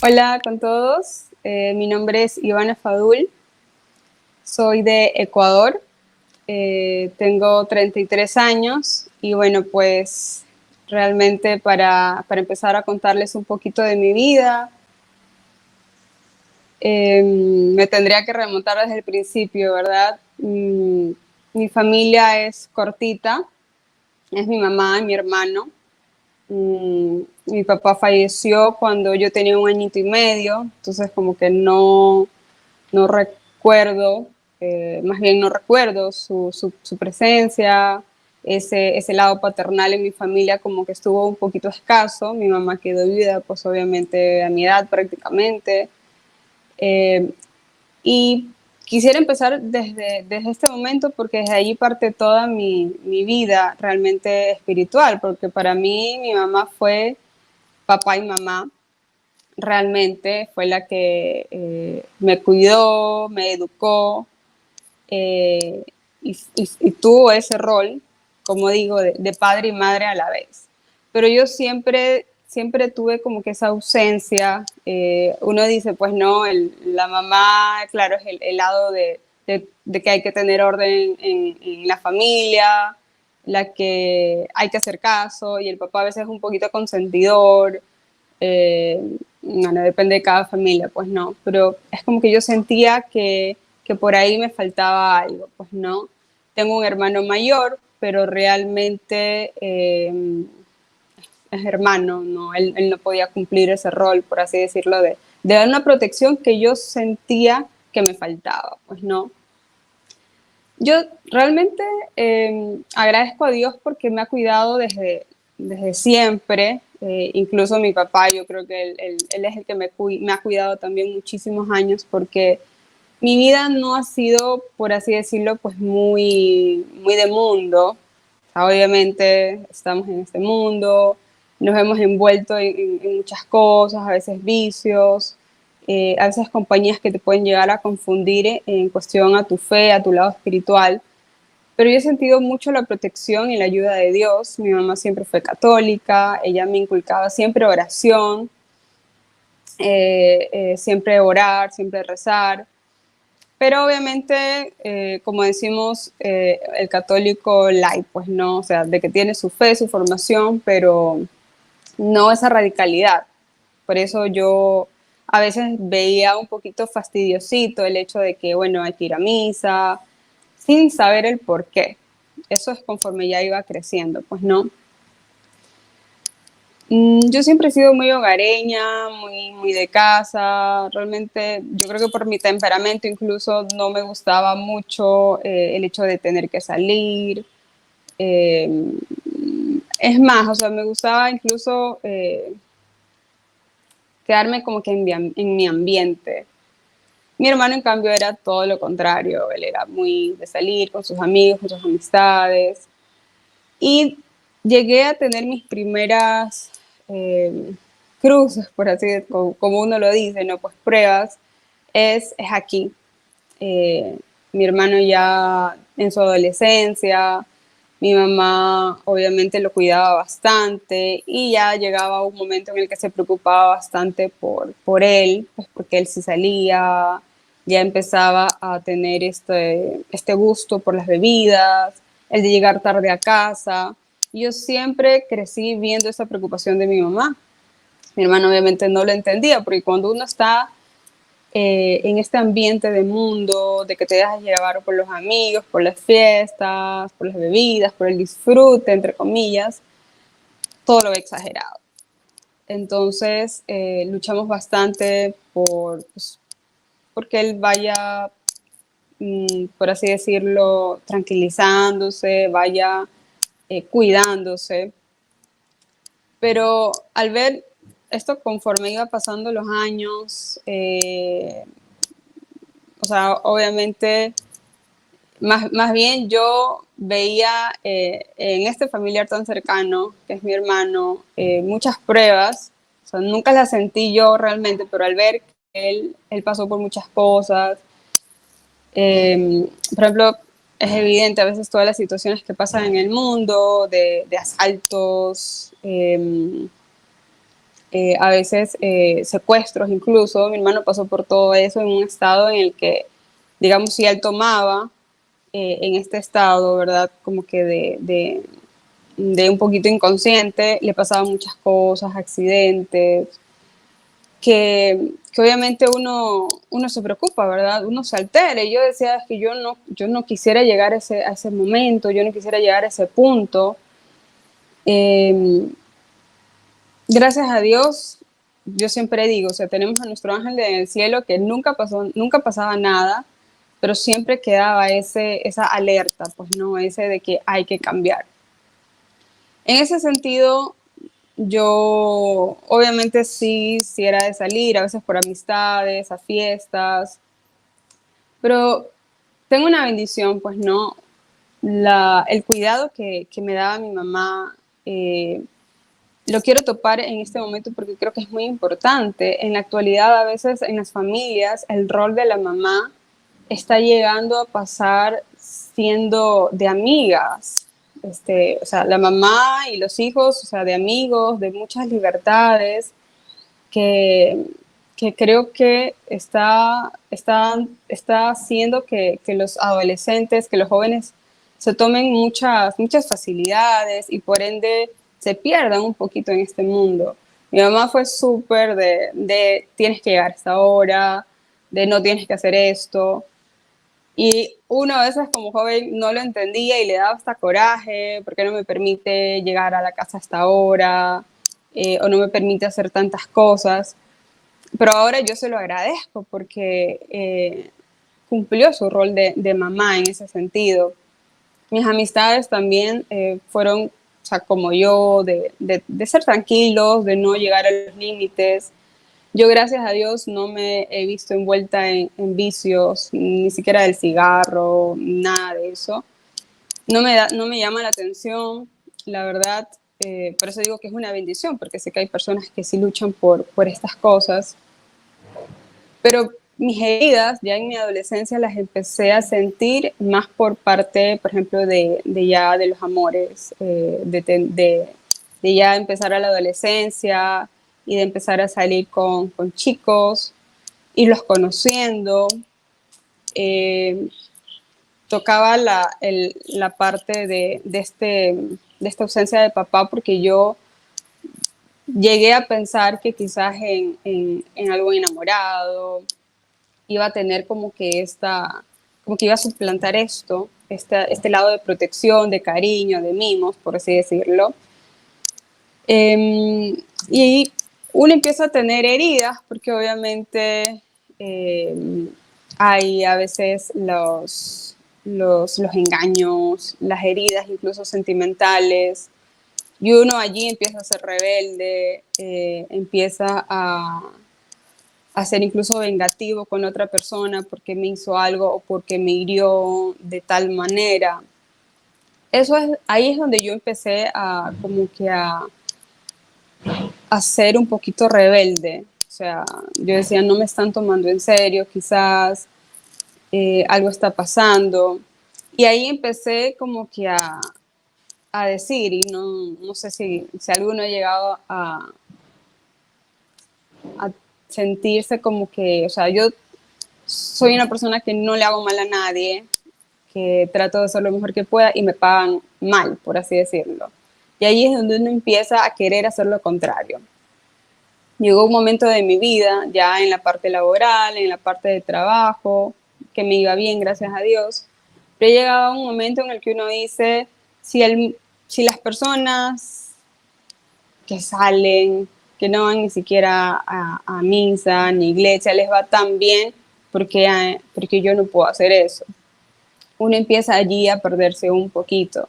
Hola con todos, mi nombre es Ivana Fadul, soy de Ecuador, tengo 33 años y bueno, pues realmente para empezar a contarles un poquito de mi vida, me tendría que remontar desde el principio, ¿verdad? Mi familia es cortita, es mi mamá y mi hermano. Mi papá falleció cuando yo tenía un añito y medio, entonces como que no recuerdo, más bien no recuerdo su presencia, ese lado paternal en mi familia como que estuvo un poquito escaso. Mi mamá quedó viuda, pues obviamente a mi edad prácticamente. Eh, y quisiera empezar desde este momento porque desde allí parte toda mi vida realmente espiritual, porque para mí mi mamá fue papá y mamá, realmente fue la que me cuidó, me educó, eh, y tuvo ese rol, como digo, de padre y madre a la vez. Pero yo siempre tuve como que esa ausencia. Uno dice, pues no, la mamá, claro, es el lado de que hay que tener orden en la familia, la que hay que hacer caso, y el papá a veces es un poquito consentidor. Bueno, depende de cada familia, pues no, pero es como que yo sentía que por ahí me faltaba algo, pues no. Tengo un hermano mayor, pero realmente es hermano, no, él no podía cumplir ese rol, por así decirlo, de dar una protección que yo sentía que me faltaba, pues no. Yo realmente agradezco a Dios porque me ha cuidado desde siempre. Incluso mi papá, yo creo que él es el que me ha cuidado también muchísimos años, porque mi vida no ha sido, por así decirlo, pues muy de mundo. O sea, obviamente estamos en este mundo, nos hemos envuelto en muchas cosas, a veces vicios, a veces compañías que te pueden llegar a confundir en cuestión a tu fe, a tu lado espiritual. Pero yo he sentido mucho la protección y la ayuda de Dios. Mi mamá siempre fue católica, ella me inculcaba siempre oración, siempre orar, siempre rezar. Pero obviamente, como decimos, el católico light, pues no, o sea, de que tiene su fe, su formación, pero no esa radicalidad. Por eso yo a veces veía un poquito fastidiosito el hecho de que, bueno, hay que ir a misa, sin saber el por qué. Eso es conforme ya iba creciendo, pues no. Yo siempre he sido muy hogareña, muy de casa. Realmente, yo creo que por mi temperamento incluso no me gustaba mucho el hecho de tener que salir. Eh, es más, o sea, me gustaba incluso quedarme como que en mi ambiente. Mi hermano, en cambio, era todo lo contrario. Él era muy de salir con sus amigos, con sus amistades. Y llegué a tener mis primeras cruces, por así decirlo, como uno lo dice, ¿no? Pues pruebas, es aquí. Mi hermano ya en su adolescencia, mi mamá obviamente lo cuidaba bastante y ya llegaba un momento en el que se preocupaba bastante por él, pues porque él sí salía, ya empezaba a tener este gusto por las bebidas, el de llegar tarde a casa. Yo siempre crecí viendo esa preocupación de mi mamá. Mi hermano obviamente no lo entendía, porque cuando uno está en este ambiente de mundo, de que te dejas llevar por los amigos, por las fiestas, por las bebidas, por el disfrute, entre comillas, todo lo ve exagerado. Entonces, luchamos bastante pues, porque él vaya, por así decirlo, tranquilizándose, vaya cuidándose. Pero al ver esto conforme iba pasando los años, o sea, obviamente más bien yo veía en este familiar tan cercano, que es mi hermano, muchas pruebas. O sea, nunca las sentí yo realmente, pero al ver que él pasó por muchas cosas, por ejemplo, es evidente a veces todas las situaciones que pasan en el mundo, de asaltos, a veces secuestros incluso. Mi hermano pasó por todo eso en un estado en el que, digamos, si él tomaba en este estado, ¿verdad? Como que de un poquito inconsciente, le pasaban muchas cosas, accidentes, que obviamente uno se preocupa, ¿verdad? Uno se altera. Y yo decía, es que yo no quisiera llegar a ese momento, yo no quisiera llegar a ese punto. Eh, Gracias a Dios, yo siempre digo, o sea, tenemos a nuestro ángel en el cielo que nunca pasaba nada, pero siempre quedaba esa alerta, pues no, ese de que hay que cambiar. En ese sentido, yo obviamente sí era de salir, a veces por amistades, a fiestas, pero tengo una bendición, pues no, el cuidado que me daba mi mamá, lo quiero topar en este momento porque creo que es muy importante. En la actualidad, a veces en las familias, el rol de la mamá está llegando a pasar siendo de amigas. O sea, la mamá y los hijos, o sea, de amigos, de muchas libertades, que, que creo que está haciendo que los adolescentes, que los jóvenes se tomen muchas facilidades y por ende se pierdan un poquito en este mundo. Mi mamá fue súper de tienes que llegar a esta hora, de no tienes que hacer esto. Y uno a veces como joven no lo entendía y le daba hasta coraje, porque no me permite llegar a la casa a esta hora, o no me permite hacer tantas cosas. Pero ahora yo se lo agradezco porque cumplió su rol de mamá en ese sentido. Mis amistades también fueron, o sea, como yo, de ser tranquilos, de no llegar a los límites. Yo, gracias a Dios, no me he visto envuelta en vicios, ni siquiera del cigarro, nada de eso. No me llama la atención, la verdad. Por eso digo que es una bendición, porque sé que hay personas que sí luchan por estas cosas. Pero mis heridas ya en mi adolescencia las empecé a sentir más por parte, por ejemplo, de ya de los amores, de ya empezar a la adolescencia y de empezar a salir con chicos, irlos conociendo. Eh, Tocaba la parte de esta ausencia de papá porque yo llegué a pensar que quizás en algo enamorado, iba a tener como que iba a suplantar este lado de protección, de cariño, de mimos, por así decirlo. Y uno empieza a tener heridas porque obviamente hay a veces los engaños, las heridas incluso sentimentales, y uno allí empieza a ser rebelde, empieza a ser incluso vengativo con otra persona porque me hizo algo o porque me hirió de tal manera. Ahí es donde yo empecé a como que a ser un poquito rebelde. O sea, yo decía, no me están tomando en serio, quizás algo está pasando. Y ahí empecé como que a decir, y no sé si alguno ha llegado a sentirse como que, o sea, yo soy una persona que no le hago mal a nadie, que trato de hacer lo mejor que pueda y me pagan mal, por así decirlo. Y ahí es donde uno empieza a querer hacer lo contrario. Llegó un momento de mi vida, ya en la parte laboral, en la parte de trabajo, que me iba bien, gracias a Dios, pero llegaba un momento en el que uno dice, si las personas que salen, que no van ni siquiera a misa, ni iglesia, les va tan bien, porque yo no puedo hacer eso. Uno empieza allí a perderse un poquito.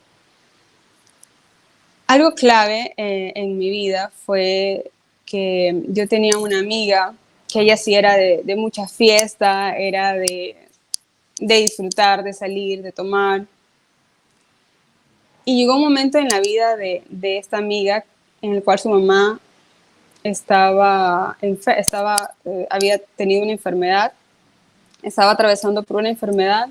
Algo clave en mi vida fue que yo tenía una amiga que ella sí era de mucha fiesta, era de disfrutar, de salir, de tomar. Y llegó un momento en la vida de esta amiga en el cual su mamá había tenido una enfermedad, estaba atravesando por una enfermedad.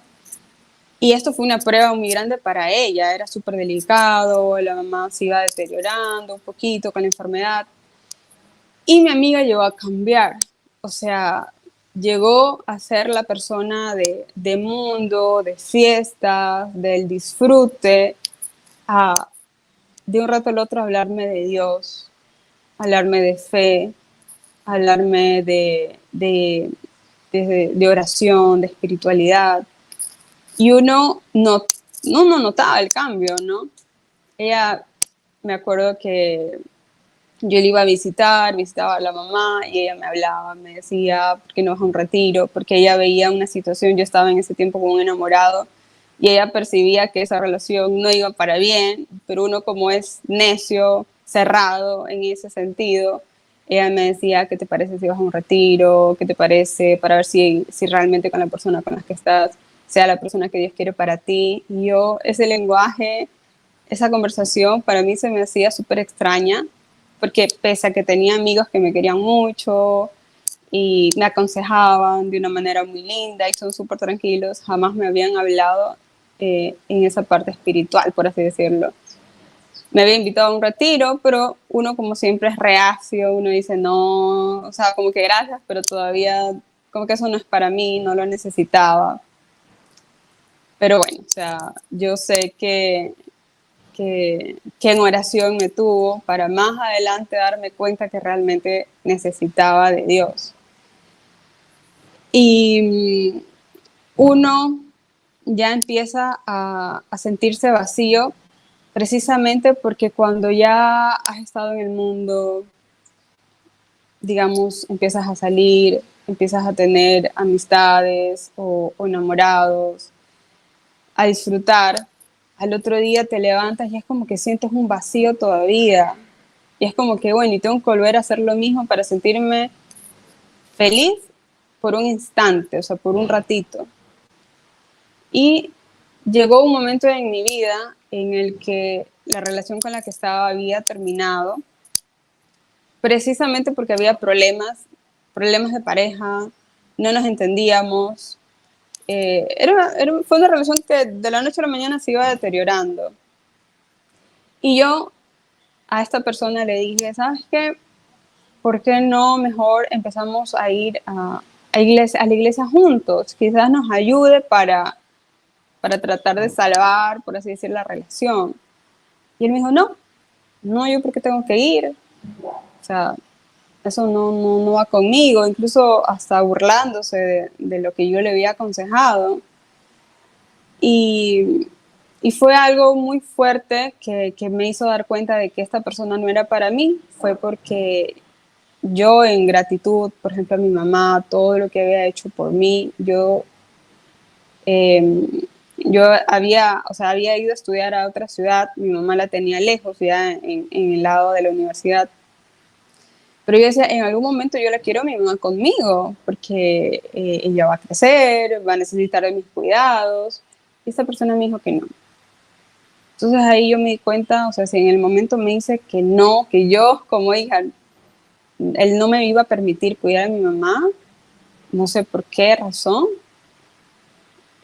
Y esto fue una prueba muy grande para ella, era súper delicado, la mamá se iba deteriorando un poquito con la enfermedad. Y mi amiga llegó a cambiar, o sea, llegó a ser la persona de mundo, de fiestas, del disfrute, a de un rato al otro hablarme de Dios, hablarme de fe, hablarme de oración, de espiritualidad. Y uno notaba el cambio, ¿no? Ella, me acuerdo que yo le iba a visitar, visitaba a la mamá y ella me hablaba, me decía, ¿por qué no vas a un retiro? Porque ella veía una situación, yo estaba en ese tiempo con un enamorado y ella percibía que esa relación no iba para bien, pero uno como es necio, cerrado en ese sentido, ella me decía, ¿qué te parece si vas a un retiro? ¿Qué te parece para ver si realmente con la persona con la que estás sea la persona que Dios quiere para ti? Y yo, ese lenguaje, esa conversación para mí se me hacía súper extraña, porque pese a que tenía amigos que me querían mucho y me aconsejaban de una manera muy linda y son súper tranquilos, jamás me habían hablado en esa parte espiritual, por así decirlo. Me había invitado a un retiro, pero uno como siempre es reacio, uno dice no, o sea, como que gracias, pero todavía como que eso no es para mí, no lo necesitaba. Pero bueno, o sea, yo sé que en oración me tuvo para más adelante darme cuenta que realmente necesitaba de Dios. Y uno ya empieza a sentirse vacío precisamente porque cuando ya has estado en el mundo, digamos, empiezas a salir, empiezas a tener amistades o enamorados, a disfrutar, al otro día te levantas y es como que sientes un vacío todavía. Y es como que, bueno, y tengo que volver a hacer lo mismo para sentirme feliz por un instante, o sea, por un ratito. Y llegó un momento en mi vida en el que la relación con la que estaba había terminado, precisamente porque había problemas de pareja, no nos entendíamos. Fue una relación que de la noche a la mañana se iba deteriorando. Y yo a esta persona le dije, ¿sabes qué? ¿Por qué no mejor empezamos a ir a la iglesia juntos? Quizás nos ayude para tratar de salvar, por así decir, la relación. Y él me dijo, no, yo por qué tengo que ir. O sea, eso no va conmigo, incluso hasta burlándose de lo que yo le había aconsejado. Y, y fue algo muy fuerte que me hizo dar cuenta de que esta persona no era para mí. Fue porque yo en gratitud, por ejemplo, a mi mamá, todo lo que había hecho por mí, eh, yo había, o sea, había ido a estudiar a otra ciudad, mi mamá la tenía lejos, ya en el lado de la universidad, pero yo decía, en algún momento yo la quiero a mi mamá conmigo, porque ella va a crecer, va a necesitar de mis cuidados, y esta persona me dijo que no. Entonces ahí yo me di cuenta, o sea, si en el momento me dice que no, que yo como hija, él no me iba a permitir cuidar a mi mamá, no sé por qué razón,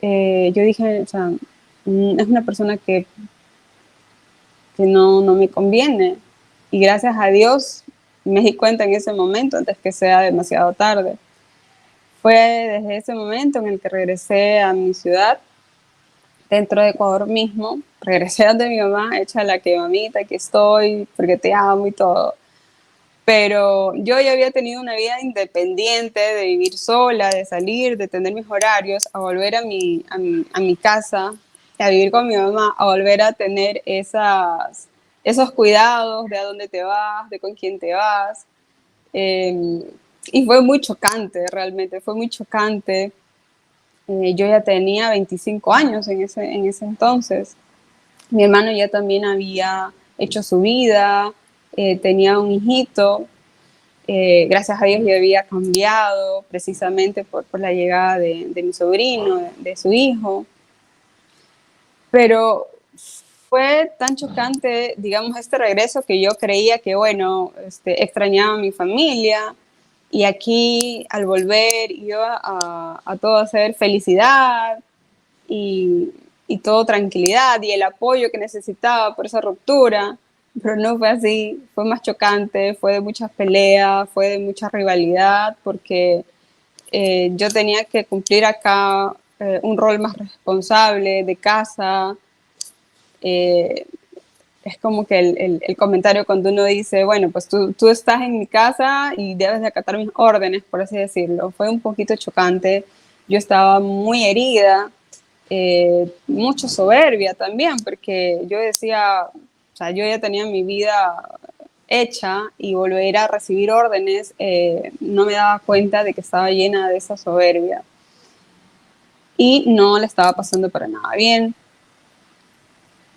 yo dije, o sea, es una persona que no me conviene. Y gracias a Dios me di cuenta en ese momento, antes que sea demasiado tarde. Fue desde ese momento en el que regresé a mi ciudad, dentro de Ecuador mismo, regresé donde mi mamá, hecha la que mamita, aquí estoy, porque te amo y todo. Pero yo ya había tenido una vida independiente, de vivir sola, de salir, de tener mis horarios, a volver a mi casa, a vivir con mi mamá, a volver a tener esos cuidados de a dónde te vas, de con quién te vas. Eh, y fue muy chocante, realmente, fue muy chocante. Yo ya tenía 25 años en ese entonces. Mi hermano ya también había hecho su vida, tenía un hijito. Gracias a Dios yo había cambiado precisamente por la llegada de mi sobrino, de su hijo, pero fue tan chocante, digamos, este regreso que yo creía que, bueno, extrañaba a mi familia y aquí al volver iba a todo hacer felicidad y todo tranquilidad y el apoyo que necesitaba por esa ruptura. pero no fue así, fue más chocante, fue de muchas peleas, fue de mucha rivalidad, porque yo tenía que cumplir acá un rol más responsable de casa. eh, es como que el comentario cuando uno dice, bueno, pues tú estás en mi casa y debes de acatar mis órdenes, por así decirlo. Fue un poquito chocante. Yo estaba muy herida, mucho soberbia también, porque yo decía, o sea, yo ya tenía mi vida hecha y volver a recibir órdenes, no me daba cuenta de que estaba llena de esa soberbia y no le estaba pasando para nada bien.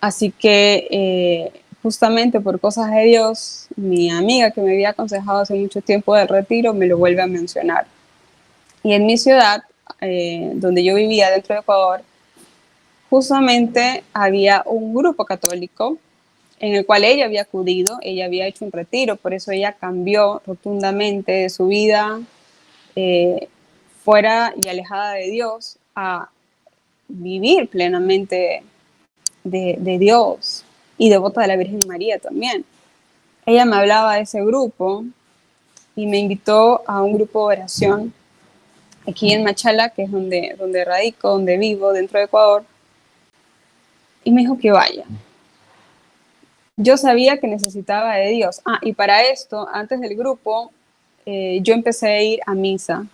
Así que justamente por cosas de Dios, mi amiga que me había aconsejado hace mucho tiempo del retiro me lo vuelve a mencionar. Y en mi ciudad, donde yo vivía dentro de Ecuador, justamente había un grupo católico en el cual ella había acudido, ella había hecho un retiro, por eso ella cambió rotundamente de su vida eh, fuera y alejada de Dios a vivir plenamente de Dios y devota de la Virgen María también. Ella me hablaba de ese grupo y me invitó a un grupo de oración aquí en Machala, que es donde radico, donde vivo, dentro de Ecuador, y me dijo que vaya. Yo sabía que necesitaba de Dios. Ah, y para esto, antes del grupo, yo empecé a ir a misa.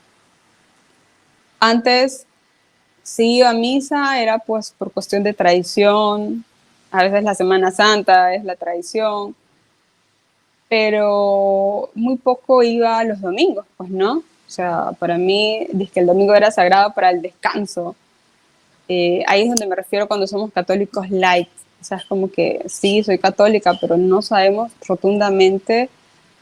Antes sí iba a misa, era pues por cuestión de tradición, a veces la Semana Santa es la tradición, pero muy poco iba los domingos, pues, ¿no? O sea, para mí, que el domingo era sagrado para el descanso. Ahí es donde me refiero cuando somos católicos light. O sea, es como que sí, soy católica, pero no sabemos rotundamente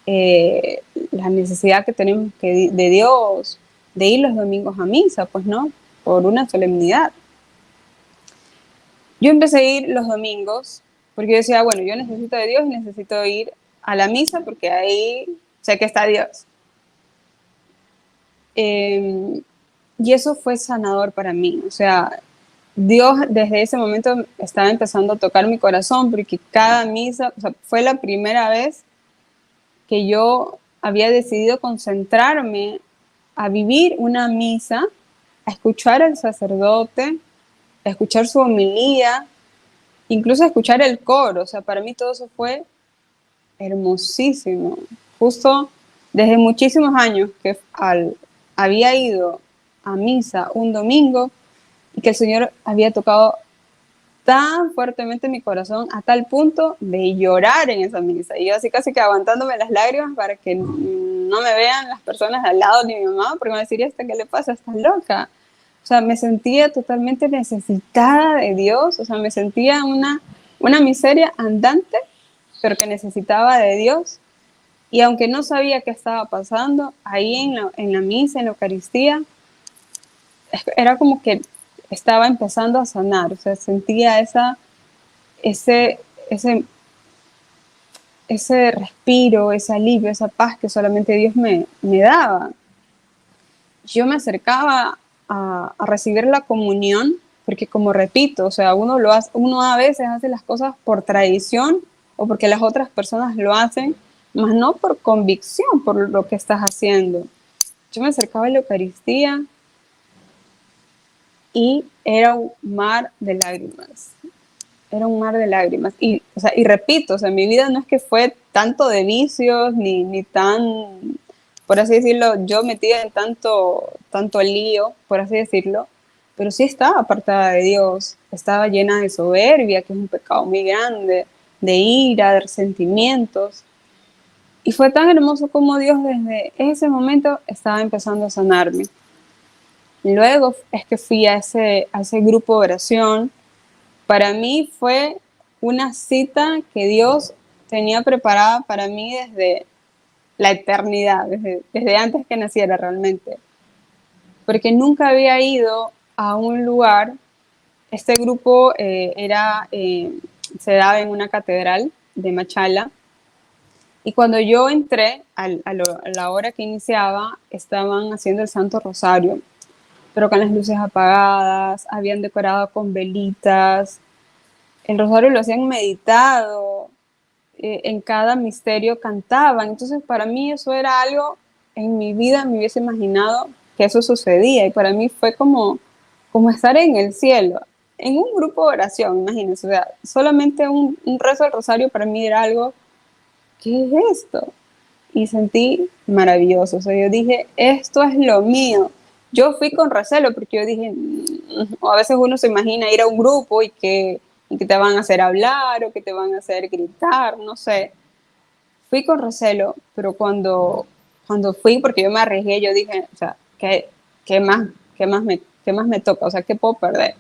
la necesidad que tenemos de Dios, de ir los domingos a misa, pues, ¿no? Por una solemnidad. Yo empecé a ir los domingos porque yo decía, bueno, yo necesito de Dios y necesito ir a la misa porque ahí sé que está Dios. Eh, y eso fue sanador para mí. O sea, Dios desde ese momento estaba empezando a tocar mi corazón porque cada misa, o sea, fue la primera vez que yo había decidido concentrarme a vivir una misa, a escuchar al sacerdote, a escuchar su homilía, incluso a escuchar el coro. O sea, para mí todo eso fue hermosísimo. Justo desde muchísimos años que había ido a misa un domingo y que el Señor había tocado tan fuertemente mi corazón a tal punto de llorar en esa misa. Y yo así casi que aguantándome las lágrimas para que no me vean las personas de al lado ni mi mamá, porque me decía, ¿esta qué le pasa? ¿Estás loca? O sea, me sentía totalmente necesitada de Dios, o sea, me sentía una miseria andante, pero que necesitaba de Dios. Y aunque no sabía qué estaba pasando, ahí en la misa, en la Eucaristía, era como que estaba empezando a sanar, o sea, sentía ese, ese, ese respiro, ese alivio, esa paz que solamente Dios me daba. Yo me acercaba a recibir la comunión, porque como repito, o sea, uno a veces hace las cosas por tradición o porque las otras personas lo hacen, más no por convicción por lo que estás haciendo. Yo me acercaba a la Eucaristía y era un mar de lágrimas. Era un mar de lágrimas. Y, o sea, y repito, o sea, mi vida no es que fue tanto de vicios, ni tan, por así decirlo, yo metida en tanto lío, por así decirlo, pero sí estaba apartada de Dios, estaba llena de soberbia, que es un pecado muy grande, de ira, de resentimientos. Y fue tan hermoso como Dios desde ese momento estaba empezando a sanarme. Luego es que fui a ese grupo de oración. Para mí fue una cita que Dios tenía preparada para mí desde la eternidad, desde antes que naciera realmente, porque nunca había ido a un lugar. Este grupo se daba en una catedral de Machala, y cuando yo entré, a la hora que iniciaba, estaban haciendo el Santo Rosario, pero con las luces apagadas, habían decorado con velitas, el rosario lo hacían meditado, en cada misterio cantaban. Entonces para mí eso era algo, en mi vida me hubiese imaginado que eso sucedía, y para mí fue como estar en el cielo, en un grupo de oración, imagínense, o sea, solamente un rezo del rosario para mí era algo, ¿qué es esto? Y sentí maravilloso, o sea, yo dije, esto es lo mío. Yo fui con recelo porque yo dije, o a veces uno se imagina ir a un grupo y que te van a hacer hablar o que te van a hacer gritar, no sé. Fui con recelo, pero cuando fui, porque yo me arriesgué, yo dije, o sea, ¿qué más, qué más me toca? O sea, ¿qué puedo perder?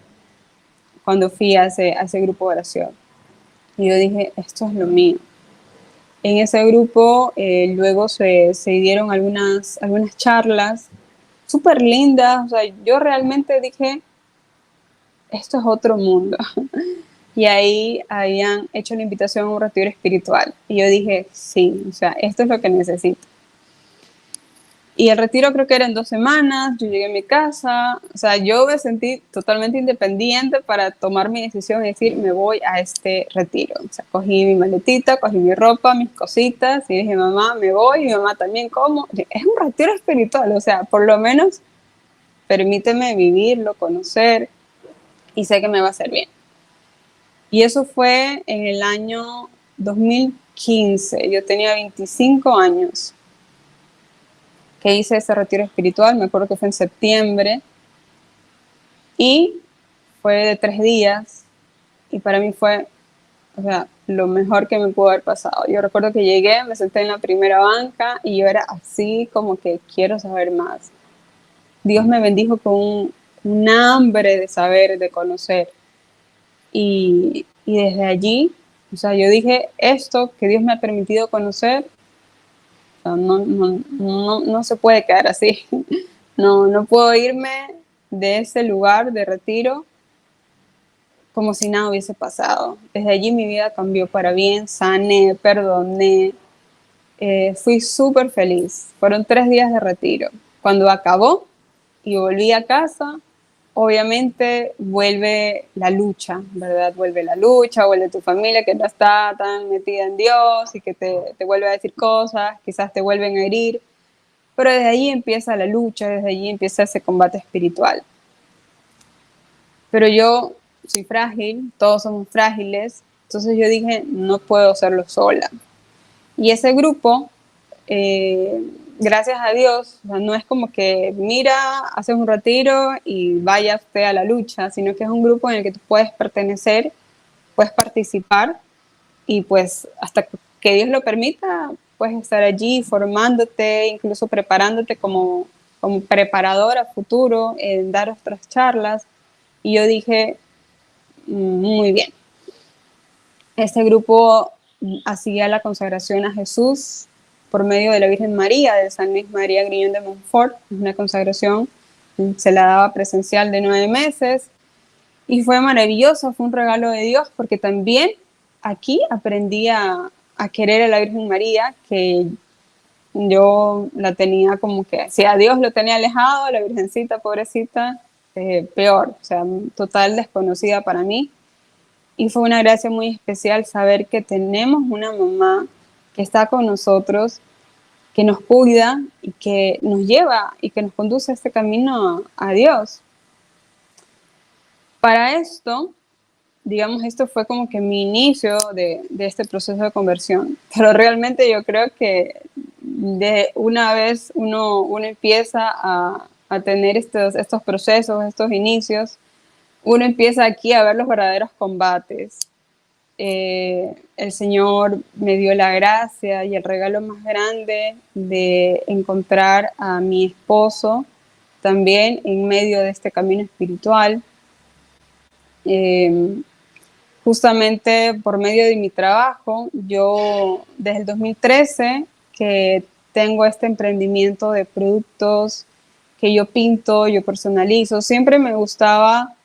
Cuando fui a ese grupo de oración. Y yo dije, esto es lo mío. En ese grupo luego se dieron algunas charlas súper lindas. O sea, yo realmente dije, esto es otro mundo. Y ahí habían hecho la invitación a un retiro espiritual. Y yo dije, sí, o sea, esto es lo que necesito. Y el retiro creo que era en 2 semanas, yo llegué a mi casa, o sea, yo me sentí totalmente independiente para tomar mi decisión y decir, me voy a este retiro. O sea, cogí mi maletita, cogí mi ropa, mis cositas y dije, mamá, me voy, y mi mamá también, ¿cómo? Es un retiro espiritual, o sea, por lo menos permíteme vivirlo, conocer, y sé que me va a hacer bien. Y eso fue en el año 2015, yo tenía 25 años que hice ese retiro espiritual, me acuerdo que fue en septiembre, y fue de 3 días, y para mí fue, o sea, lo mejor que me pudo haber pasado. Yo recuerdo que llegué, me senté en la primera banca, y yo era así como que quiero saber más. Dios me bendijo con un hambre de saber, de conocer, y desde allí, o sea, yo dije, esto que Dios me ha permitido conocer, o sea, no se puede quedar así. No puedo irme de ese lugar de retiro como si nada hubiese pasado. Desde allí mi vida cambió para bien, sané, perdoné, fui súper feliz. Fueron 3 días de retiro. Cuando acabó y volví a casa, obviamente vuelve la lucha, ¿verdad? Vuelve la lucha, vuelve tu familia que no está tan metida en Dios y que te vuelve a decir cosas, quizás te vuelven a herir. Pero desde allí empieza la lucha, desde allí empieza ese combate espiritual. Pero yo soy frágil, todos somos frágiles, entonces yo dije, no puedo hacerlo sola. Y ese grupo, eh, gracias a Dios, o sea, no es como que mira, haces un retiro y vaya usted a la lucha, sino que es un grupo en el que tú puedes pertenecer, puedes participar, y pues hasta que Dios lo permita, puedes estar allí formándote, incluso preparándote como preparador a futuro, en dar otras charlas. Y yo dije, muy bien. Este grupo hacía la consagración a Jesús por medio de la Virgen María, de San Luis María Griñón de Montfort. Una consagración, se la daba presencial de 9 meses, y fue maravilloso, fue un regalo de Dios, porque también aquí aprendí a querer a la Virgen María, que yo la tenía como que, si a Dios lo tenía alejado, a la Virgencita, pobrecita, peor, o sea, total desconocida para mí. Y fue una gracia muy especial saber que tenemos una mamá que está con nosotros, que nos cuida y que nos lleva y que nos conduce a este camino a Dios. Para esto, digamos, esto fue como que mi inicio de este proceso de conversión. Pero realmente yo creo que de una vez uno empieza a tener estos procesos, estos inicios, uno empieza aquí a ver los verdaderos combates. El Señor me dio la gracia y el regalo más grande de encontrar a mi esposo también en medio de este camino espiritual. Justamente por medio de mi trabajo, yo desde el 2013 que tengo este emprendimiento de productos que yo pinto, yo personalizo. Siempre me gustaba,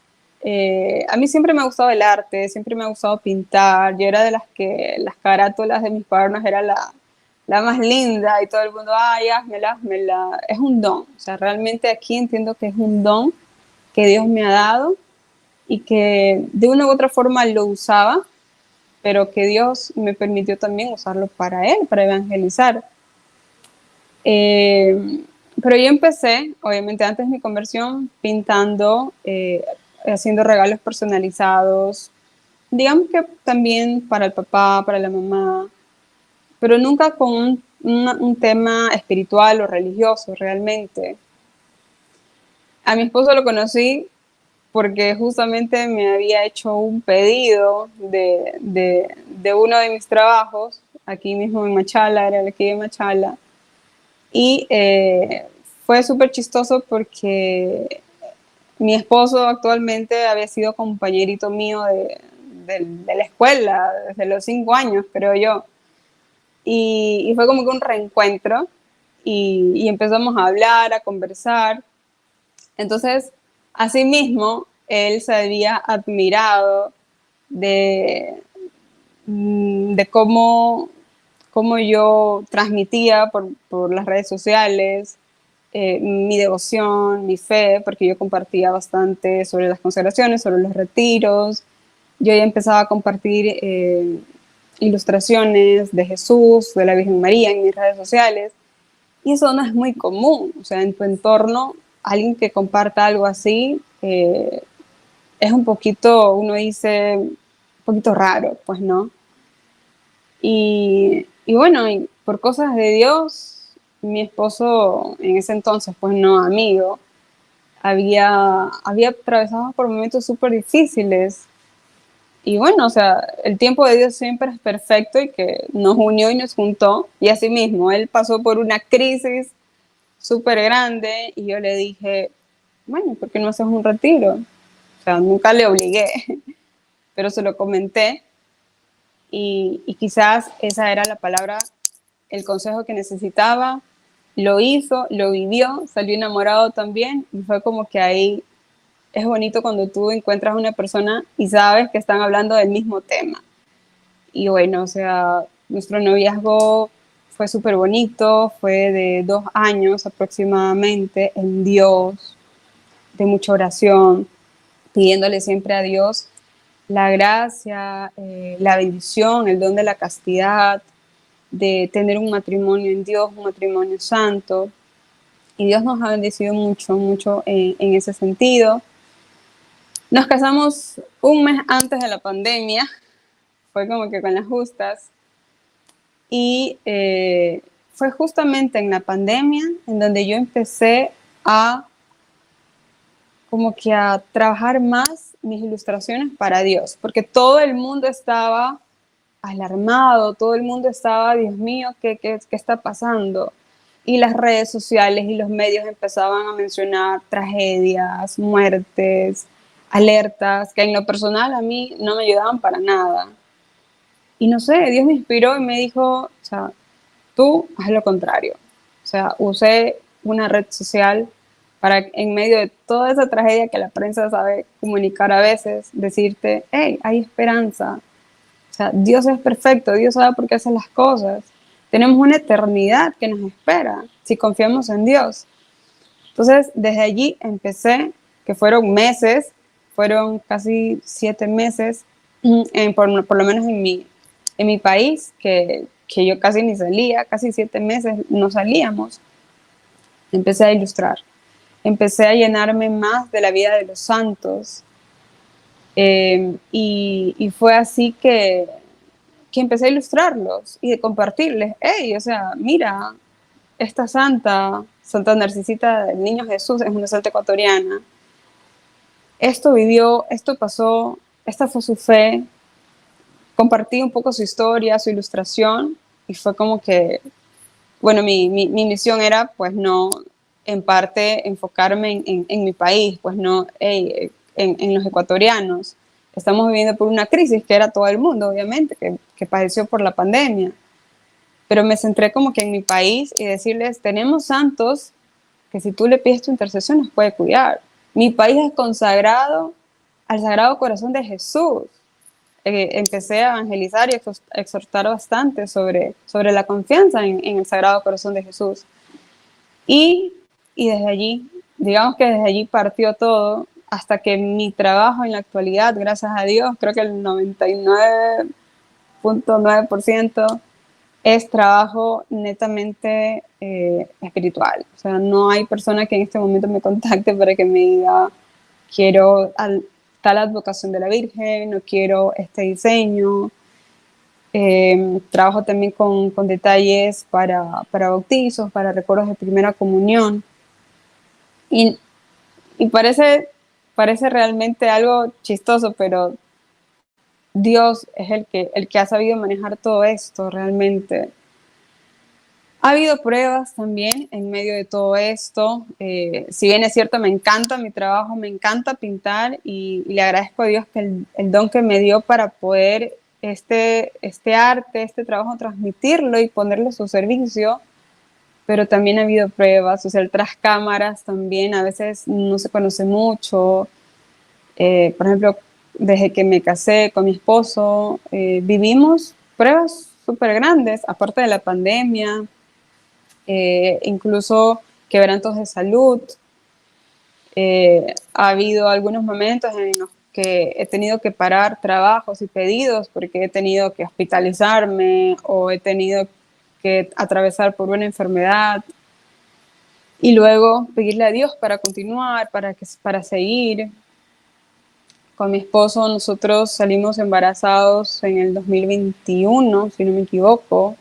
a mí siempre me ha gustado el arte, siempre me ha gustado pintar. Yo era de las que las carátulas de mis cuadernos era la más linda, y todo el mundo, ay, házmela, házmela. Es un don, o sea, realmente aquí entiendo que es un don que Dios me ha dado y que de una u otra forma lo usaba, pero que Dios me permitió también usarlo para Él, para evangelizar. Pero yo empecé, obviamente antes de mi conversión, pintando, haciendo regalos personalizados, digamos que también para el papá, para la mamá, pero nunca con un tema espiritual o religioso realmente. A mi esposo lo conocí porque justamente me había hecho un pedido de uno de mis trabajos, aquí mismo en Machala, era el aquí de Machala, y fue súper chistoso porque mi esposo actualmente había sido compañerito mío de la escuela desde los 5 años, creo yo. Y fue como que un reencuentro y empezamos a hablar, a conversar. Entonces, asimismo, él se había admirado de, de cómo yo transmitía por las redes sociales mi devoción, mi fe, porque yo compartía bastante sobre las consagraciones, sobre los retiros. Yo ya empezaba a compartir ilustraciones de Jesús, de la Virgen María en mis redes sociales. Y eso no es muy común. O sea, en tu entorno, alguien que comparta algo así es un poquito, uno dice, un poquito raro, pues no. Y bueno, y por cosas de Dios, mi esposo en ese entonces, pues no amigo, había atravesado por momentos súper difíciles. Y bueno, o sea, el tiempo de Dios siempre es perfecto y que nos unió y nos juntó. Y así mismo, él pasó por una crisis súper grande y yo le dije, bueno, ¿por qué no haces un retiro? O sea, nunca le obligué, pero se lo comenté y quizás esa era la palabra, el consejo que necesitaba. Lo hizo, lo vivió, salió enamorado también y fue como que ahí es bonito cuando tú encuentras a una persona y sabes que están hablando del mismo tema. Y bueno, o sea, nuestro noviazgo fue súper bonito, fue de 2 años aproximadamente en Dios, de mucha oración, pidiéndole siempre a Dios la gracia, la bendición, el don de la castidad, de tener un matrimonio en Dios, un matrimonio santo. Y Dios nos ha bendecido mucho, mucho en ese sentido. Nos casamos un mes antes de la pandemia, fue como que con las justas. Y fue justamente en la pandemia en donde yo empecé a como que a trabajar más mis ilustraciones para Dios, porque todo el mundo estaba alarmado, todo el mundo estaba, Dios mío, ¿qué está pasando? Y las redes sociales y los medios empezaban a mencionar tragedias, muertes, alertas, que en lo personal a mí no me ayudaban para nada. Y no sé, Dios me inspiró y me dijo, o sea, tú haz lo contrario. O sea, usé una red social para, en medio de toda esa tragedia que la prensa sabe comunicar a veces, decirte, hey, hay esperanza. O sea, Dios es perfecto, Dios sabe por qué hace las cosas. Tenemos una eternidad que nos espera si confiamos en Dios. Entonces, desde allí empecé, que fueron meses, fueron casi 7 meses, por lo menos en mi país, que yo casi ni salía, casi 7 meses no salíamos. Empecé a ilustrar, empecé a llenarme más de la vida de los santos, y fue así que empecé a ilustrarlos y de compartirles, hey, o sea, mira, esta santa, Santa Narcisita del Niño Jesús, es una santa ecuatoriana. Esto vivió, esto pasó, esta fue su fe. Compartí un poco su historia, su ilustración, y fue como que, bueno, mi misión era, pues, no, en parte, enfocarme en mi país, pues, no, hey, en los ecuatorianos. Estamos viviendo por una crisis que era todo el mundo, obviamente, que padeció por la pandemia. Pero me centré como que en mi país y decirles, tenemos santos que si tú le pides tu intercesión nos puede cuidar. Mi país es consagrado al Sagrado Corazón de Jesús. Empecé a evangelizar y exhortar bastante sobre la confianza en el Sagrado Corazón de Jesús. Y, y desde allí, digamos que desde allí partió todo, hasta que mi trabajo en la actualidad, gracias a Dios, creo que el 99 99.9% es trabajo netamente espiritual. O sea, no hay persona que en este momento me contacte para que me diga, quiero tal advocación de la Virgen, no quiero este diseño. Trabajo también con detalles para bautizos, para recuerdos de primera comunión. Y, y parece realmente algo chistoso, pero Dios es el que ha sabido manejar todo esto realmente. Ha habido pruebas también en medio de todo esto. Si bien es cierto, me encanta mi trabajo, me encanta pintar y le agradezco a Dios que el don que me dio para poder este arte, este trabajo, transmitirlo y ponerlo a su servicio, pero también ha habido pruebas, o sea, el tras cámaras también a veces no se conoce mucho. Por ejemplo, desde que me casé con mi esposo, vivimos pruebas súper grandes, aparte de la pandemia, incluso quebrantos de salud. Ha habido algunos momentos en los que he tenido que parar trabajos y pedidos porque he tenido que hospitalizarme o he tenido que atravesar por una enfermedad y luego pedirle a Dios para continuar, para seguir. Con mi esposo nosotros salimos embarazados en el 2021, si no me equivoco,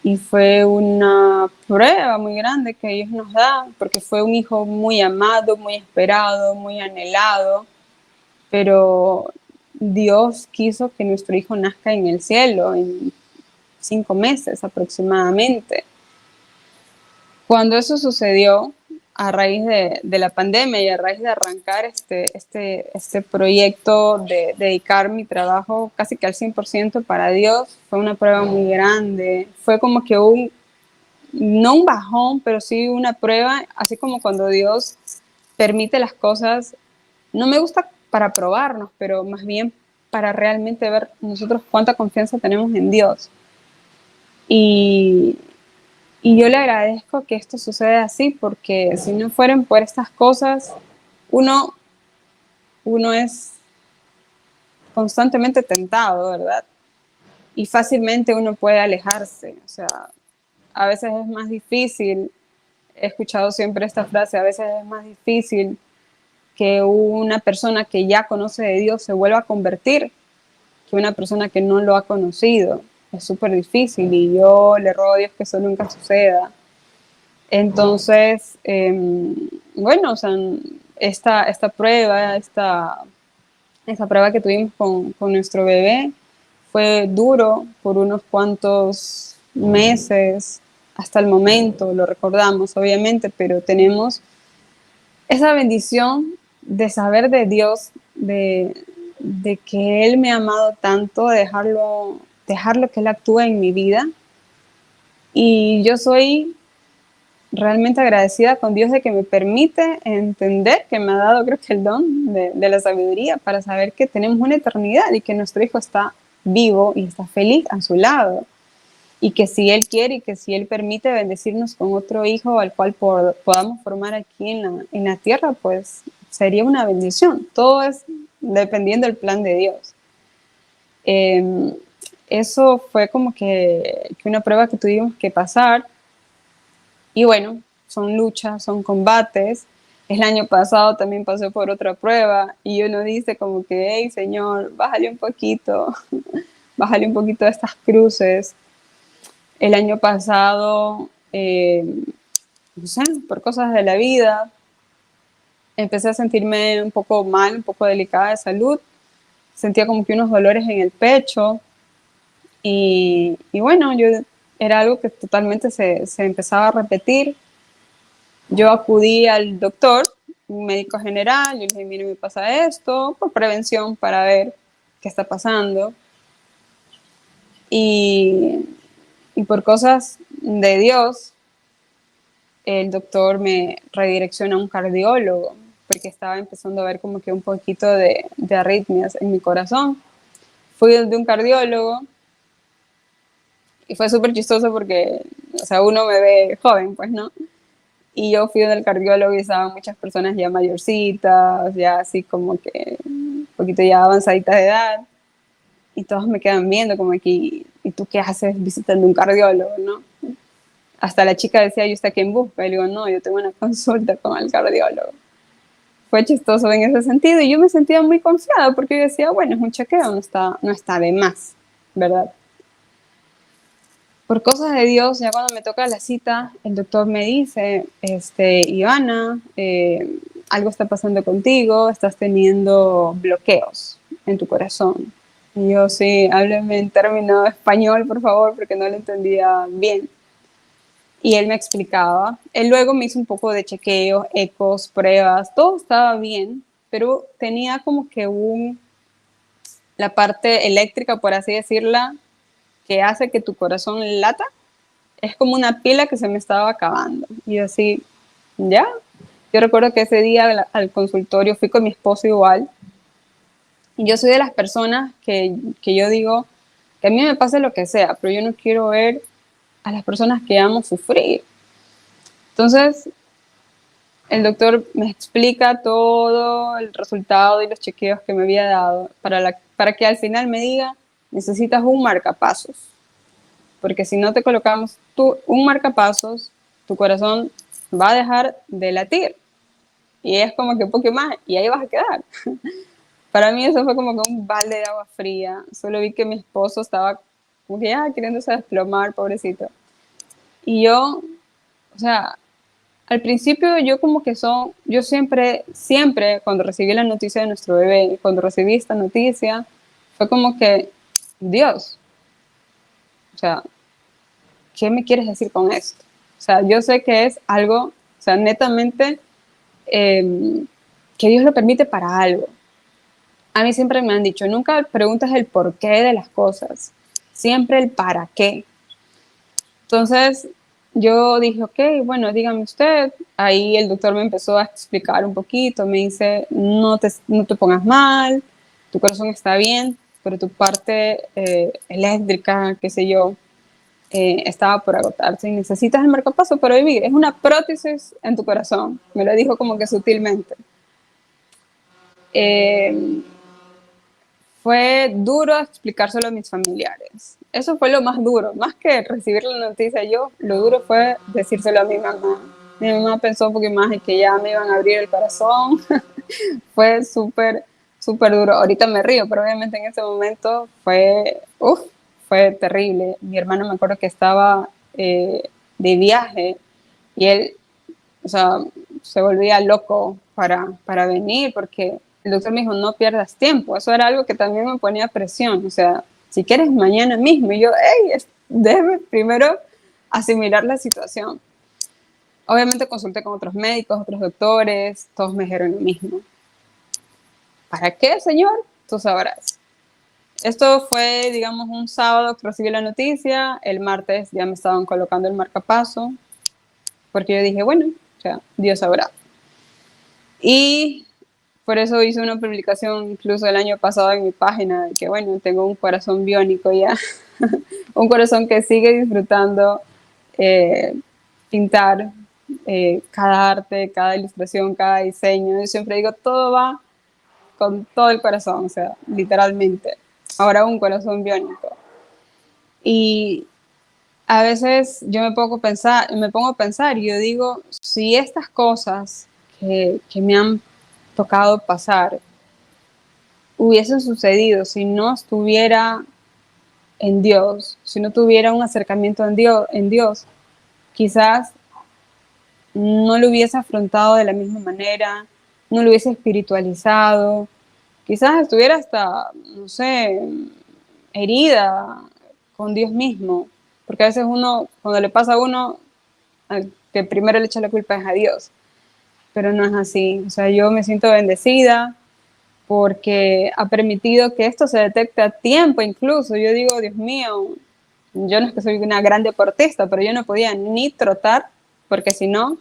y fue una prueba muy grande que Dios nos da, porque fue un hijo muy amado, muy esperado, muy anhelado, pero Dios quiso que nuestro hijo nazca en el cielo en 5 meses aproximadamente. Cuando eso sucedió, a raíz de la pandemia y a raíz de arrancar este proyecto de dedicar mi trabajo casi que al 100% para Dios, fue una prueba muy grande. Fue como que no un bajón, pero sí una prueba, así como cuando Dios permite las cosas, no me gusta para probarnos, pero más bien para realmente ver nosotros cuánta confianza tenemos en Dios. Y, y yo le agradezco que esto suceda así, porque si no fueran por estas cosas, uno, uno es constantemente tentado, ¿verdad? Y fácilmente uno puede alejarse. O sea, a veces es más difícil, he escuchado siempre esta frase, a veces es más difícil que una persona que ya conoce de Dios se vuelva a convertir que una persona que no lo ha conocido. Es súper difícil y yo le ruego a Dios que eso nunca suceda. Entonces, bueno, o sea, esta prueba, esta prueba que tuvimos con nuestro bebé fue duro por unos cuantos meses hasta el momento, lo recordamos obviamente, pero tenemos esa bendición de saber de Dios, de que Él me ha amado tanto, de dejarlo que Él actúe en mi vida. Y yo soy realmente agradecida con Dios de que me permite entender, que me ha dado creo que el don de la sabiduría para saber que tenemos una eternidad y que nuestro hijo está vivo y está feliz a su lado. Y que si Él quiere y que si Él permite bendecirnos con otro hijo al cual podamos formar aquí en la tierra, pues sería una bendición. Todo es dependiendo del plan de Dios. Eso fue como que una prueba que tuvimos que pasar. Y bueno, son luchas, son combates. El año pasado también pasé por otra prueba y uno dice como que, hey, Señor, bájale un poquito, bájale un poquito de estas cruces. El año pasado, no sé, por cosas de la vida, empecé a sentirme un poco mal, un poco delicada de salud. Sentía como que unos dolores en el pecho y bueno, era algo que totalmente se empezaba a repetir. Yo acudí al doctor, un médico general, yo le dije, mire, me pasa esto, por prevención para ver qué está pasando. Y, y por cosas de Dios, el doctor me redirecciona a un cardiólogo, porque estaba empezando a ver como que un poquito de arritmias en mi corazón. Fui de un cardiólogo y fue súper chistoso porque, o sea, uno me ve joven, pues, ¿no? Y yo fui del cardiólogo y estaban muchas personas ya mayorcitas, ya así como que un poquito ya avanzaditas de edad. y todos me quedan viendo como que, ¿y tú qué haces visitando un cardiólogo, no? Hasta la chica decía, ¿y usted a quién busca? Y le digo, no, yo tengo una consulta con el cardiólogo. Fue chistoso en ese sentido y yo me sentía muy confiada porque yo decía, bueno, es un chequeo, no está de más, ¿verdad? Por cosas de Dios, ya cuando me toca la cita, el doctor me dice, Ivana, algo está pasando contigo, estás teniendo bloqueos en tu corazón. Y yo, sí, hábleme en término español, por favor, porque no lo entendía bien. Y él me explicaba. Él luego me hizo un poco de chequeo, ecos, pruebas, todo estaba bien, pero tenía como que la parte eléctrica, por así decirla, que hace que tu corazón lata. Es como una pila que se me estaba acabando. Y yo así, ya. Yo recuerdo que ese día al consultorio fui con mi esposo igual. Y yo soy de las personas que yo digo que a mí me pase lo que sea, pero yo no quiero ver a las personas que amo sufrir. Entonces, el doctor me explica todo el resultado y los chequeos que me había dado para que al final me diga, necesitas un marcapasos. Porque si no te colocamos un marcapasos, tu corazón va a dejar de latir. Y es como que un poco más, y ahí vas a quedar. Para mí eso fue como que un balde de agua fría. Solo vi que mi esposo estaba como que ya queriéndose desplomar, pobrecito. Y yo, o sea, al principio yo como que yo siempre cuando recibí la noticia de nuestro bebé, cuando recibí esta noticia, fue como que, Dios, o sea, ¿qué me quieres decir con esto? O sea, yo sé que es algo, o sea, netamente que Dios lo permite para algo. A mí siempre me han dicho, nunca preguntas el porqué de las cosas, siempre el para qué. Entonces yo dije, ok, bueno, dígame usted. Ahí el doctor me empezó a explicar un poquito, me dice, no te pongas mal, tu corazón está bien, pero tu parte eléctrica, qué sé yo, estaba por agotarse y necesitas el marcapaso para vivir. Es una prótesis en tu corazón. Me lo dijo como que sutilmente. Eh, Fue duro explicárselo a mis familiares. Eso fue lo más duro. Más que recibir la noticia yo, lo duro fue decírselo a mi mamá. Mi mamá pensó un poco más en que ya me iban a abrir el corazón. Fue súper duro. Ahorita me río, pero obviamente en ese momento fue terrible. Mi hermano me acuerdo que estaba de viaje y él, o sea, se volvía loco para venir porque el doctor me dijo, no pierdas tiempo. Eso era algo que también me ponía presión. O sea, si quieres mañana mismo. Y yo, hey, déjeme primero asimilar la situación. Obviamente consulté con otros médicos, otros doctores, todos me dijeron lo mismo. ¿Para qué, señor? Tú sabrás. Esto fue, digamos, un sábado que recibí la noticia. El martes ya me estaban colocando el marcapaso, porque yo dije, bueno, o sea, Dios sabrá. Y por eso hice una publicación incluso el año pasado en mi página, de que bueno, tengo un corazón biónico ya, un corazón que sigue disfrutando eh, pintar cada arte, cada ilustración, cada diseño. Yo siempre digo, todo va con todo el corazón, o sea, literalmente. Ahora un corazón biónico. Y a veces yo me pongo a pensar y yo digo, si estas cosas que me han tocado pasar hubiesen sucedido si no estuviera en Dios, si no tuviera un acercamiento en Dios, quizás no lo hubiese afrontado de la misma manera, no lo hubiese espiritualizado, quizás estuviera hasta, no sé, herida con Dios mismo, porque a veces uno, cuando le pasa a uno, al que primero le echa la culpa es a Dios, pero no es así. O sea, yo me siento bendecida porque ha permitido que esto se detecte a tiempo incluso. Yo digo, Dios mío, yo no es que soy una gran deportista, pero yo no podía ni trotar porque si no,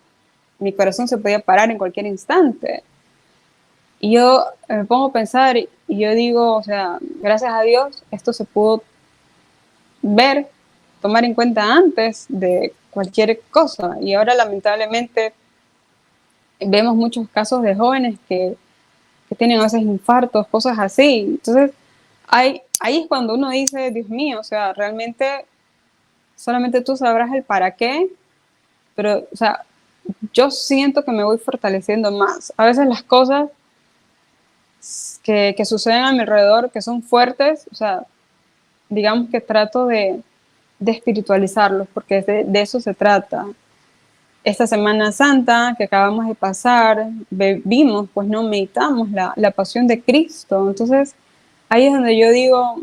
mi corazón se podía parar en cualquier instante. Y yo me pongo a pensar y yo digo, o sea, gracias a Dios, esto se pudo ver, tomar en cuenta antes de cualquier cosa. Y ahora lamentablemente vemos muchos casos de jóvenes que tienen a veces infartos, cosas así. Entonces, ahí es cuando uno dice, Dios mío, o sea, realmente solamente tú sabrás el para qué, pero, o sea, yo siento que me voy fortaleciendo más. A veces las cosas que suceden a mi alrededor, que son fuertes, o sea, digamos que trato de espiritualizarlos, porque de eso se trata. Esta Semana Santa que acabamos de pasar, vimos, pues no, meditamos la pasión de Cristo. Entonces, ahí es donde yo digo,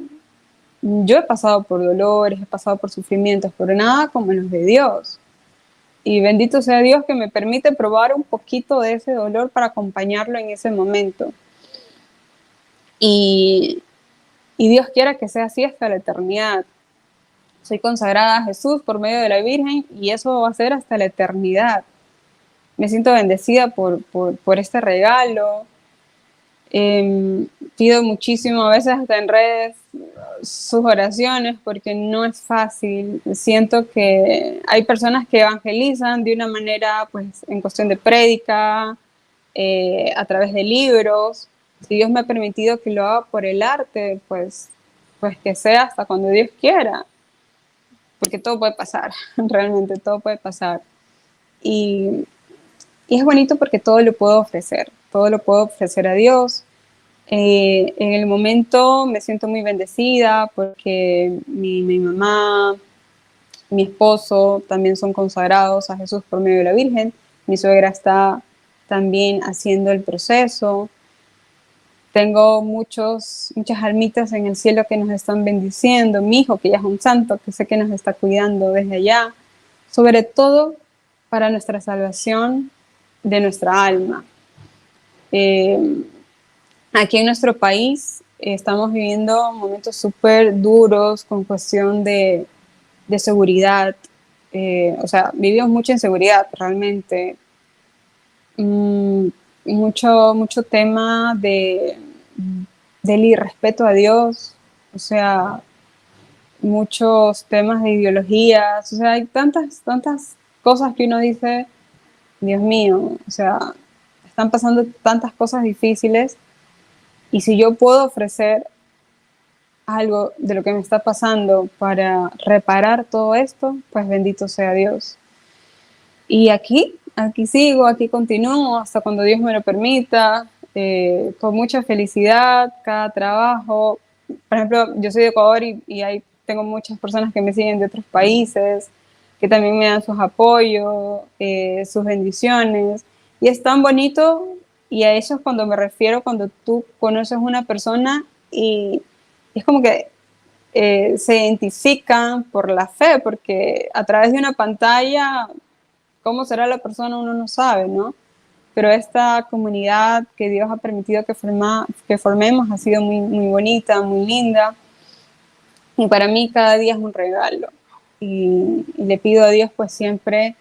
yo he pasado por dolores, he pasado por sufrimientos, pero nada como los de Dios. Y bendito sea Dios que me permite probar un poquito de ese dolor para acompañarlo en ese momento. Y, y Dios quiera que sea así hasta la eternidad. Soy consagrada a Jesús por medio de la Virgen y eso va a ser hasta la eternidad. Me siento bendecida por este regalo. Pido muchísimo, a veces hasta en redes, sus oraciones porque no es fácil. Siento que hay personas que evangelizan de una manera, pues, en cuestión de prédica, a través de libros. Si Dios me ha permitido que lo haga por el arte, pues que sea hasta cuando Dios quiera, porque todo puede pasar, realmente todo puede pasar. Y, y es bonito porque todo lo puedo ofrecer a Dios. En el momento me siento muy bendecida porque mi mamá, mi esposo también son consagrados a Jesús por medio de la Virgen. Mi suegra está también haciendo el proceso. Tengo muchas almitas en el cielo que nos están bendiciendo. Mi hijo, que ya es un santo, que sé que nos está cuidando desde allá. Sobre todo para nuestra salvación de nuestra alma. Aquí en nuestro país estamos viviendo momentos súper duros con cuestión de seguridad. O sea, vivimos mucha inseguridad realmente. Mm, mucho tema del irrespeto a Dios. O sea, muchos temas de ideologías. O sea, hay tantas cosas que uno dice, Dios mío, o sea, están pasando tantas cosas difíciles. Y si yo puedo ofrecer algo de lo que me está pasando para reparar todo esto, pues bendito sea Dios. Y aquí sigo, aquí continúo hasta cuando Dios me lo permita, con mucha felicidad, cada trabajo. Por ejemplo, yo soy de Ecuador y ahí tengo muchas personas que me siguen de otros países, que también me dan sus apoyos, sus bendiciones. Y es tan bonito, y a eso es cuando me refiero, cuando tú conoces una persona y es como que se identifican por la fe, porque a través de una pantalla cómo será la persona uno no sabe, ¿no? Pero esta comunidad que Dios ha permitido que formemos ha sido muy bonita, muy linda. Y para mí cada día es un regalo. Y le pido a Dios pues siempre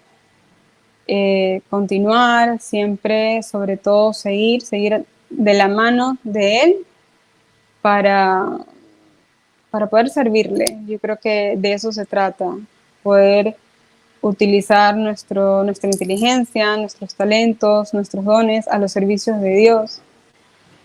continuar, siempre sobre todo seguir de la mano de Él para, para poder servirle. Yo creo que de eso se trata, poder utilizar nuestra inteligencia, nuestros talentos, nuestros dones a los servicios de Dios.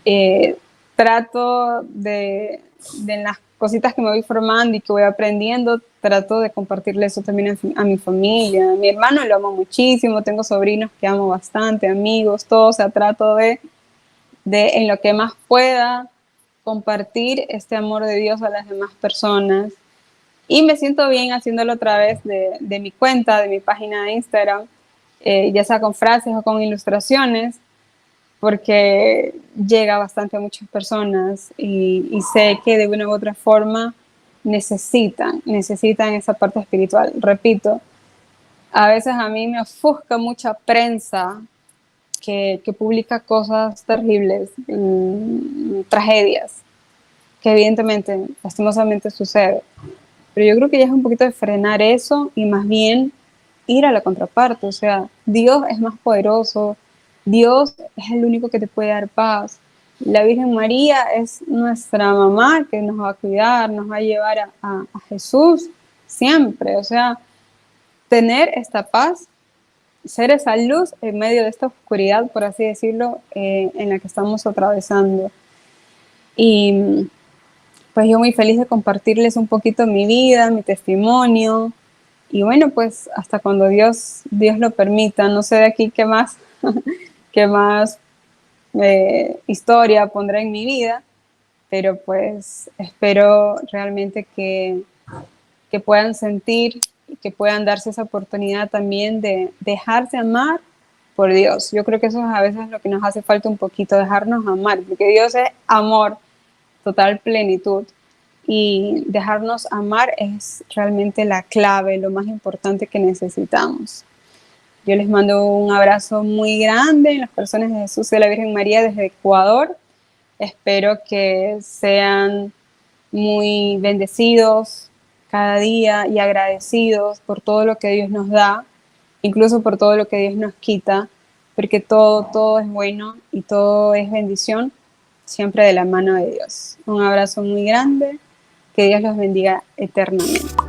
Eh, trato de las cositas que me voy formando y que voy aprendiendo, trato de compartirle eso también a mi familia. Mi hermano lo amo muchísimo, tengo sobrinos que amo bastante, amigos, todo, o sea, trato de en lo que más pueda compartir este amor de Dios a las demás personas. Y me siento bien haciéndolo a través de mi cuenta, de mi página de Instagram, ya sea con frases o con ilustraciones, porque llega bastante a muchas personas y sé que de una u otra forma necesitan esa parte espiritual. Repito, a veces a mí me ofusca mucha prensa que publica cosas terribles, tragedias, que evidentemente, lastimosamente sucede. Pero yo creo que ya es un poquito de frenar eso y más bien ir a la contraparte. O sea, Dios es más poderoso, Dios es el único que te puede dar paz. La Virgen María es nuestra mamá que nos va a cuidar, nos va a llevar a Jesús siempre. O sea, tener esta paz, ser esa luz en medio de esta oscuridad, por así decirlo, en la que estamos atravesando. Y pues yo muy feliz de compartirles un poquito mi vida, mi testimonio. Y bueno, pues hasta cuando Dios lo permita, no sé de aquí qué más, qué más historia pondrá en mi vida, pero pues espero realmente que puedan sentir y que puedan darse esa oportunidad también de dejarse amar por Dios. Yo creo que eso es a veces lo que nos hace falta un poquito, dejarnos amar, porque Dios es amor, total plenitud. Y dejarnos amar es realmente la clave, lo más importante que necesitamos. Yo les mando un abrazo muy grande en las personas de Jesús y de la Virgen María desde Ecuador. Espero que sean muy bendecidos cada día y agradecidos por todo lo que Dios nos da, incluso por todo lo que Dios nos quita, porque todo es bueno y todo es bendición, siempre de la mano de Dios. Un abrazo muy grande, que Dios los bendiga eternamente.